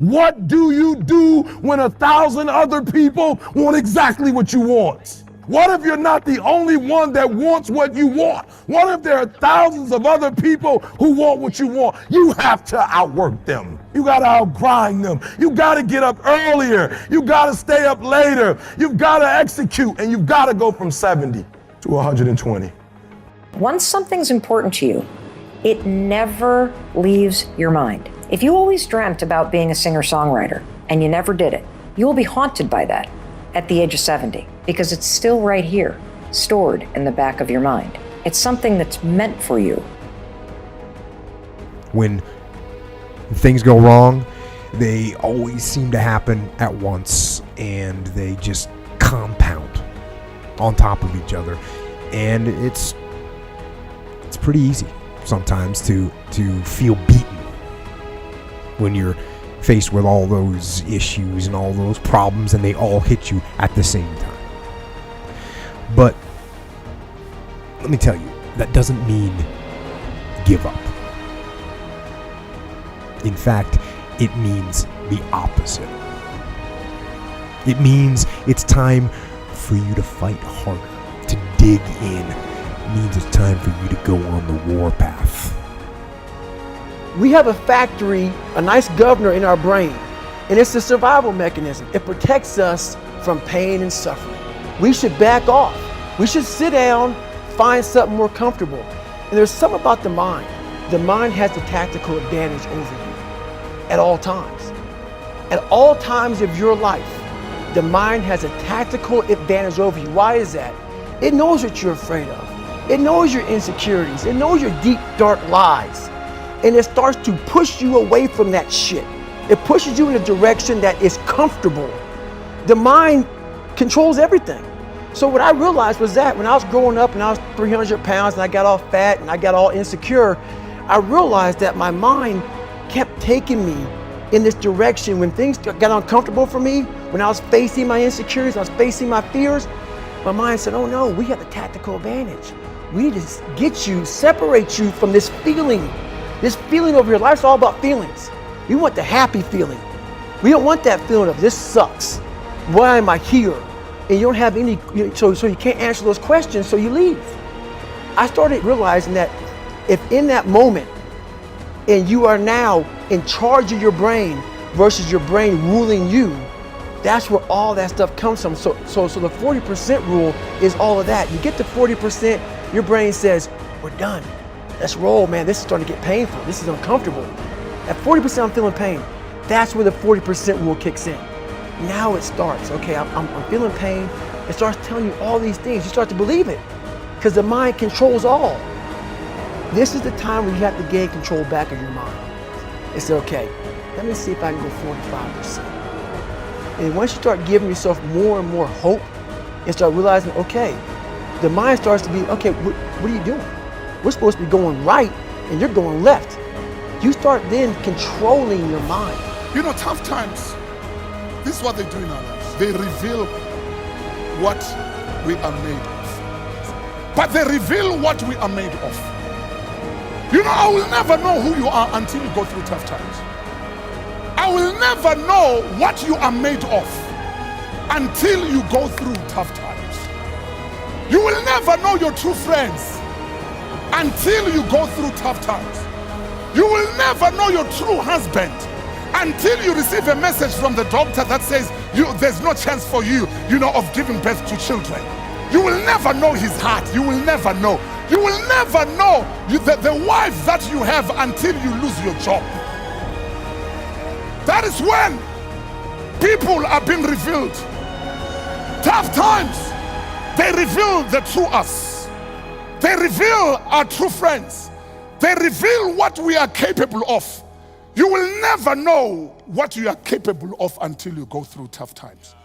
What do you do when 1,000 other people want exactly what you want? What if you're not the only one that wants what you want? What if there are thousands of other people who want what you want? You have to outwork them. You got to outgrind them. You got to get up earlier. You got to stay up later. You've got to execute, and you've got to go from 70 to 120. Once something's important to you, it never leaves your mind. If you always dreamt about being a singer-songwriter and you never did it, you will be haunted by that at the age of 70, because it's still right here, stored in the back of your mind. It's something that's meant for you. When things go wrong, they always seem to happen at once, and they just compound on top of each other. And it's pretty easy sometimes to feel beaten when you're faced with all those issues and all those problems, and they all hit you at the same time. But let me tell you, that doesn't mean give up. In fact, it means the opposite. It means it's time for you to fight harder, to dig in. It means it's time for you to go on the warpath. We have a factory, a nice governor in our brain, and it's a survival mechanism. It protects us from pain and suffering. We should back off. We should sit down, find something more comfortable. And there's something about the mind. The mind has the tactical advantage over you at all times. At all times of your life, the mind has a tactical advantage over you. Why is that? It knows what you're afraid of. It knows your insecurities. It knows your deep, dark lies. And it starts to push you away from that shit. It pushes you in a direction that is comfortable. The mind controls everything. So what I realized was that when I was growing up and I was 300 pounds and I got all fat and I got all insecure, I realized that my mind kept taking me in this direction. When things got uncomfortable for me, when I was facing my insecurities, I was facing my fears, my mind said, oh no, we have the tactical advantage. We need to get you, separate you from this feeling. This feeling over your life is all about feelings. We want the happy feeling. We don't want that feeling of this sucks. Why am I here? And you don't have any, so you can't answer those questions, so you leave. I started realizing that if in that moment, and you are now in charge of your brain versus your brain ruling you, that's where all that stuff comes from. So the 40% rule is all of that. You get to 40%, your brain says, we're done. Let's roll, man. This is starting to get painful. This is uncomfortable. At 40%, I'm feeling pain. That's where the 40% rule kicks in. Now it starts. Okay, I'm feeling pain. It starts telling you all these things. You start to believe it because the mind controls all. This is the time where you have to gain control back of your mind. It's okay. Let me see if I can go 45%. And once you start giving yourself more and more hope and start realizing, okay, the mind starts to be, okay, what are you doing? We're supposed to be going right and you're going left. You start then controlling your mind. You know, tough times, this is what they do in our lives. They reveal what we are made of. But they reveal what we are made of. You know, I will never know who you are until you go through tough times. I will never know what you are made of until you go through tough times. You will never know your true friends until you go through tough times. You will never know your true husband until you receive a message from the doctor that says there's no chance for you, of giving birth to children. You will never know his heart. You will never know. You will never know the wife that you have until you lose your job. That is when people are being revealed. Tough times, they reveal the true us. They reveal our true friends. They reveal what we are capable of. You will never know what you are capable of until you go through tough times.